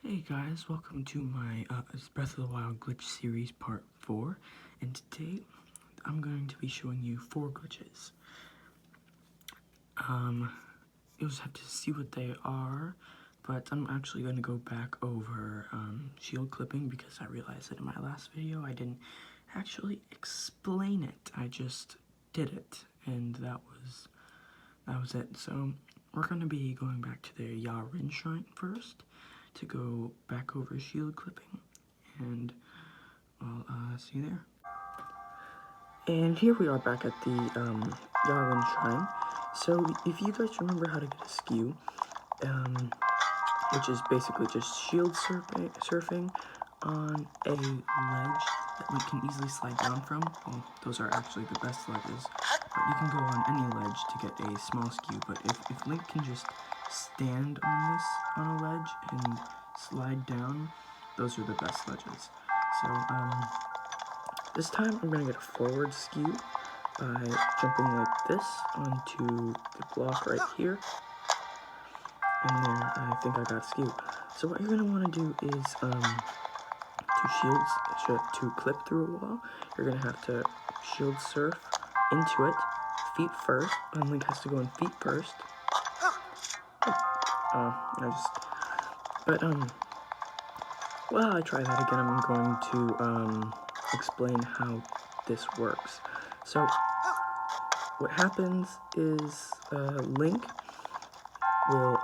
Hey guys, welcome to my Breath of the Wild glitch series part 4, and today I'm going to be showing you 4 glitches. You'll just have to see what they are, but I'm actually going to go back over shield clipping because I realized that in my last video I didn't actually explain it. I just did it, and that was it. So we're going to be going back to the Yarin Shrine first to go back over shield clipping, and I'll see you there. And here we are back at the Yarin Shrine. So if you guys remember how to get a skew, which is basically just shield surfing on a ledge that you can easily slide down from. Well, those are actually the best ledges, but you can go on any ledge to get a small skew. But if Link can just stand on a ledge and slide down, those are the best ledges. So this time I'm gonna get a forward skew by jumping like this onto the block right here. And there, I think I got skew. So what you're gonna want to do is to clip through a wall, you're gonna have to shield surf into it, feet first. Link has to go in feet first. While I try that again, I'm going to explain how this works. So what happens is Link will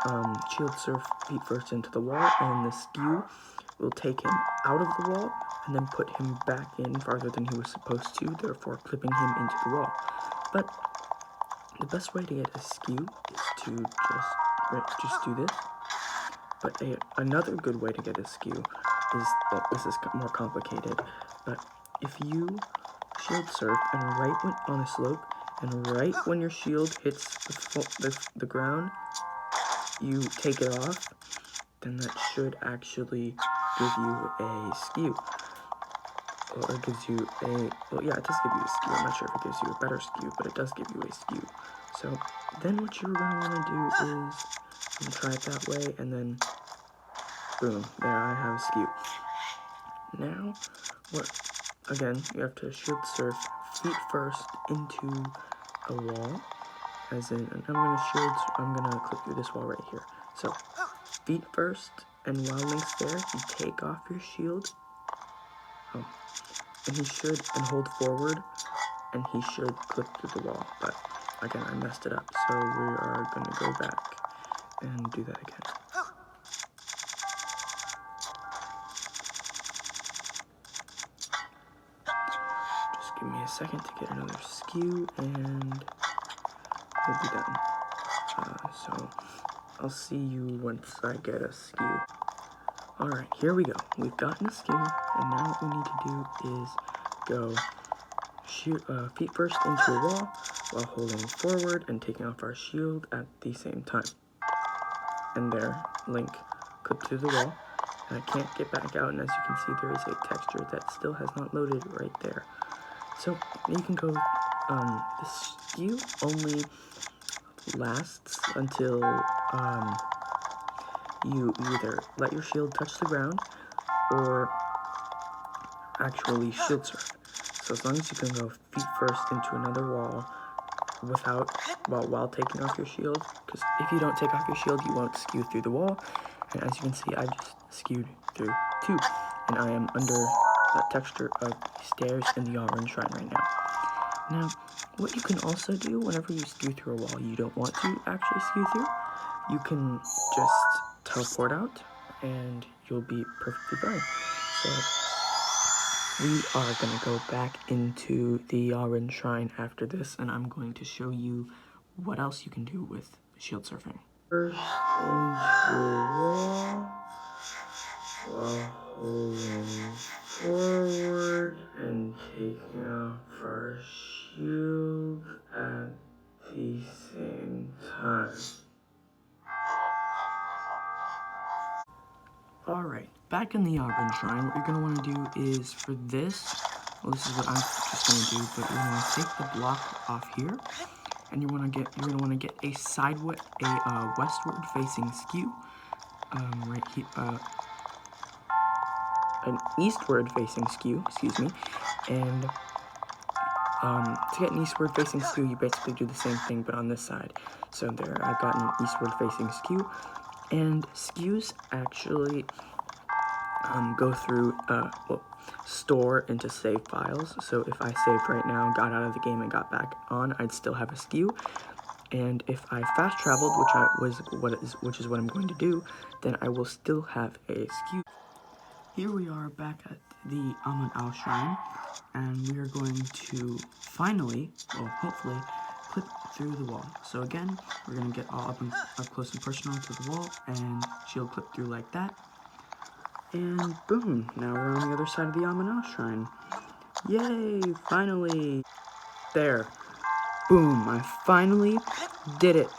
shield surf feet first into the wall, and the skew will take him out of the wall and then put him back in farther than he was supposed to, therefore clipping him into the wall. But the best way to get a skew is to just do this. But another good way to get a skew is, well, this is more complicated, but if you shield surf and right when on a slope, and right when your shield hits the ground, you take it off, then that should actually give you a skew. Or it gives you a, well, yeah, it does give you a skew. I'm not sure if it gives you a better skew, but it does give you a skew. So then what you're going to want to do is try it that way, and then boom, there I have a skew. Now, again, you have to shield surf feet first into a wall, as in, and I'm gonna clip through this wall right here. So, feet first, and while Link's there, you take off your shield, and hold forward, and he should clip through the wall, but again, I messed it up, so we are gonna go back and do that again. Give me a second to get another skew, and we'll be done. So I'll see you once I get a skew. Alright, here we go. We've gotten a skew, and now what we need to do is go feet first into a wall while holding forward and taking off our shield at the same time. And there, Link clipped through the wall, and I can't get back out, and as you can see, there is a texture that still has not loaded right there. So you can go, the skew only lasts until you either let your shield touch the ground or actually shield surf. So as long as you can go feet first into another wall while taking off your shield, because if you don't take off your shield, you won't skew through the wall. And as you can see, I just skewed through 2, and I am under that texture of stairs in the Yarin Shrine right now. Now, what you can also do whenever you skew through a wall you don't want to actually skew through, you can just teleport out and you'll be perfectly fine. So we are going to go back into the Yarin Shrine after this, and I'm going to show you what else you can do with shield surfing. First into the wall while holding forward and taking off our shield at the same time. Alright, back in the Yarin Shrine, what you're going to want to do is, for this, well, this is what I'm just going to do, but you're going to take the block off here, and you're going to want to get a westward facing skew, right here, an eastward facing skew, excuse me, and to get an eastward facing skew, you basically do the same thing but on this side. So there, I've got an eastward facing skew, and skews actually go through, store into save files. So if I saved right now, got out of the game and got back on, I'd still have a skew. And if I fast traveled, which is what I'm going to do, then I will still have a skew. Here we are back at the Amun Al Shrine, and we are going to finally, well, hopefully, clip through the wall. So again, we're going to get all up close and personal to the wall, and she'll clip through like that. And boom, now we're on the other side of the Amun Al Shrine. Yay, finally! There. Boom, I finally did it.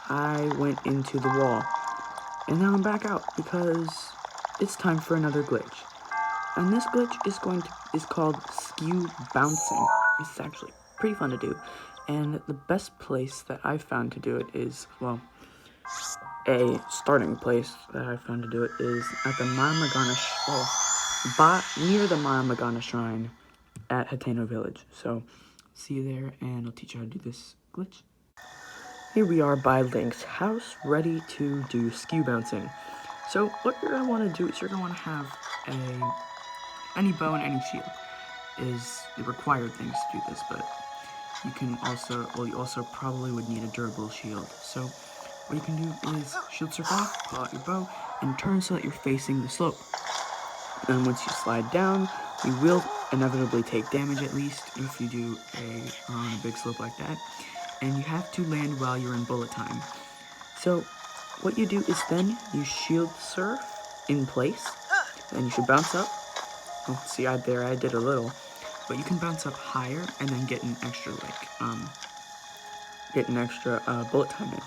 I went into the wall. And now I'm back out because it's time for another glitch. And this glitch is called Skew Bouncing. It's actually pretty fun to do. And the best place that I've found to do it is, well, a starting place that I've found to do it is at the near the Maramagana Shrine at Hateno Village. So, see you there, and I'll teach you how to do this glitch. Here we are by Link's house, ready to do Skew Bouncing. So, what you're going to want to do is you're going to want to have any bow and any shield is the required things to do this, but you can also, well, you also probably would need a durable shield. So, what you can do is shield surf off, pull out your bow, and turn so that you're facing the slope. And once you slide down, you will inevitably take damage at least if you do on a big slope like that. And you have to land while you're in bullet time. So what you do is then you shield surf in place, and you should bounce up. Oh, see, I did a little, but you can bounce up higher and then get an extra bullet time in,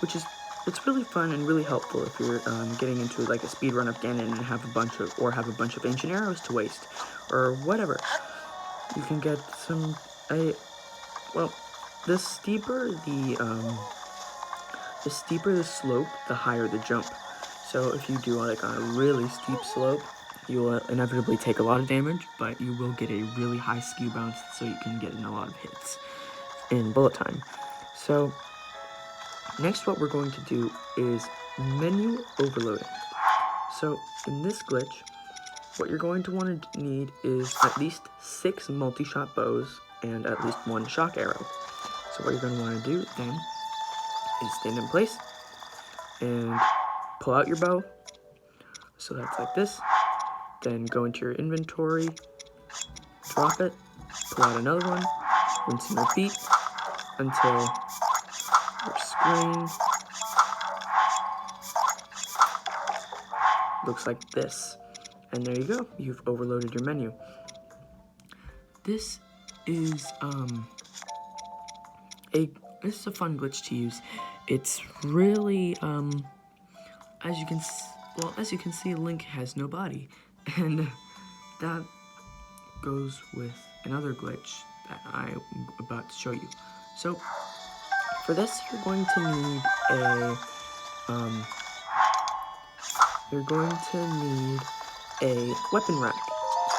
which is it's really fun and really helpful if you're getting into like a speed run of Ganon and have a bunch of ancient arrows to waste or whatever. You can get the steeper the slope, the higher the jump. So if you do like on a really steep slope, you will inevitably take a lot of damage, but you will get a really high skew bounce, so you can get in a lot of hits in bullet time. So next, what we're going to do is menu overloading. So in this glitch, what you're going to want to need is at least 6 multi-shot bows and at least 1 shock arrow. So what you're going to want to do then is stand in place and pull out your bow. So that's like this. Then go into your inventory, drop it, pull out another one, rinse and repeat until your screen looks like this. And there you go, you've overloaded your menu. This is a fun glitch to use. It's really as you can see, Link has no body, and that goes with another glitch that I'm about to show you. So for this, you're going to need a weapon rack,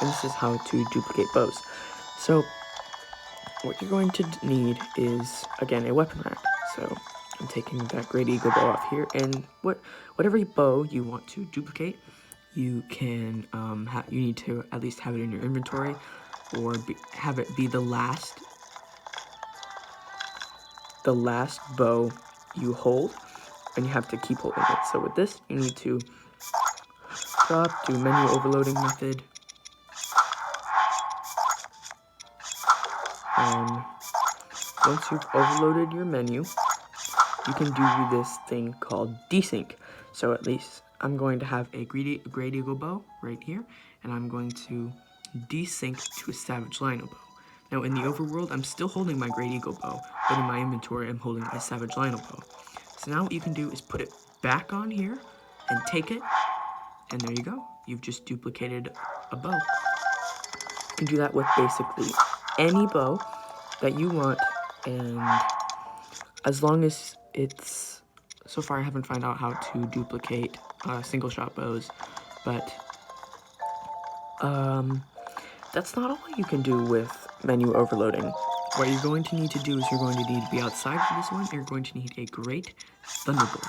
and this is how to duplicate bows. So what you're going to need is, again, a weapon rack. So I'm taking that Great Eagle bow off here, and whatever bow you want to duplicate, you can you need to at least have it in your inventory, or have it be the last bow you hold, and you have to keep holding it. So with this, you need to drop, do menu overloading method, and once you've overloaded your menu, you can do this thing called desync. So at least I'm going to have a Great Eagle bow right here, and I'm going to desync to a Savage Lino bow. Now in the overworld, I'm still holding my Great Eagle bow, but in my inventory, I'm holding my Savage Lino bow. So now what you can do is put it back on here and take it, and there you go. You've just duplicated a bow. You can do that with basically any bow that you want, and as long as it's, so far I haven't found out how to duplicate single shot bows, but That's not all you can do with menu overloading. What you're going to need to do is you're going to need to be outside for this one. You're going to need a great Thunderbolt.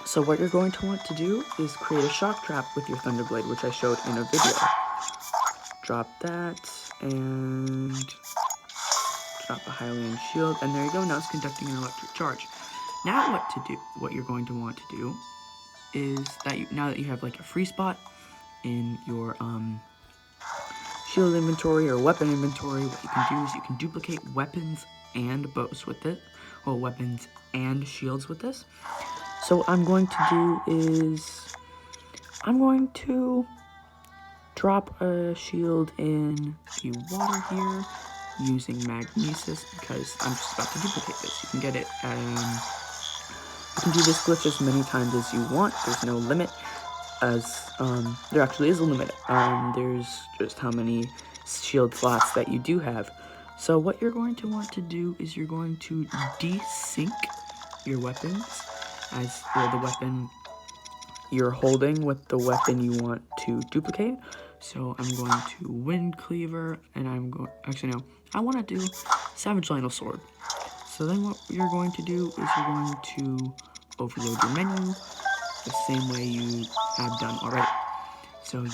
So what you're going to want to do is create a shock trap with your Thunderblade, which I showed in a video. Drop that, and drop a Hylian shield, and there you go, now it's conducting an electric charge. Now what you're going to want to do is that now that you have like a free spot in your shield inventory or weapon inventory, what you can do is you can duplicate weapons and bows with it, or weapons and shields with this. So what I'm going to do is I'm going to drop a shield in the water here using magnesis because I'm just about to duplicate this. You can get it, you can do this glitch as many times as you want. There's no limit, as there actually is a limit. There's just how many shield slots that you do have. So what you're going to want to do is you're going to desync your weapons as the weapon you're holding with the weapon you want to duplicate. So I'm going to Wind Cleaver, and I'm going, actually no, I want to do Savage Lionel Sword. So then what you're going to do is you're going to overload your menu the same way you have done already. So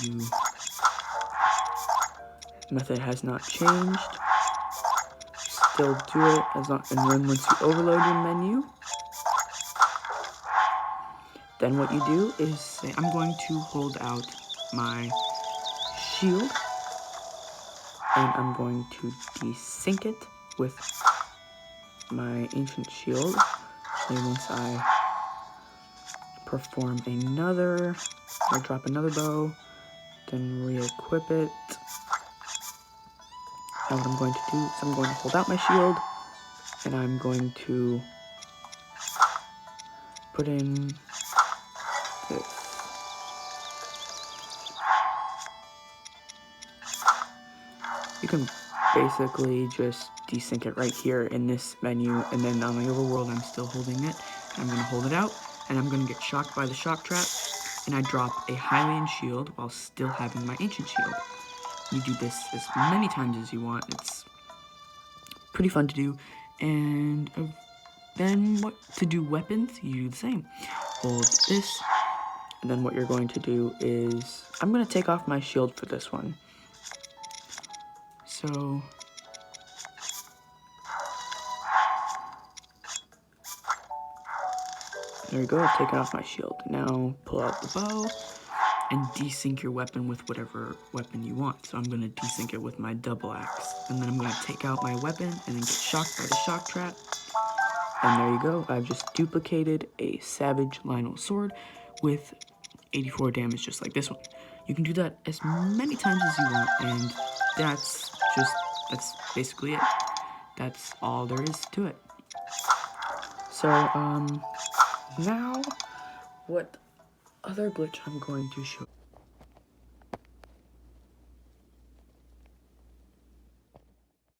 method has not changed. Still do it as long, and then once you overload your menu, then what you do is say, I'm going to hold out my shield, and I'm going to desync it with my ancient shield. Actually, once I perform another, I drop another bow, then re-equip it. Now what I'm going to do is I'm going to hold out my shield, and I'm going to put in this. You can basically just desync it right here in this menu, and then on the overworld I'm still holding it. I'm going to hold it out, and I'm going to get shocked by the shock trap, and I drop a Hylian shield while still having my ancient shield. You do this as many times as you want. It's pretty fun to do. And then to do weapons, you do the same. Hold this, and then what you're going to do is I'm going to take off my shield for this one. So there you go, I've taken off my shield. Now pull out the bow and desync your weapon with whatever weapon you want. So I'm going to desync it with my double axe. And then I'm going to take out my weapon and then get shocked by the shock trap. And there you go, I've just duplicated a Savage Lionel Sword with 84 damage just like this one. You can do that as many times as you want, and that's basically it. That's all there is to it. So, now, what other glitch I'm going to show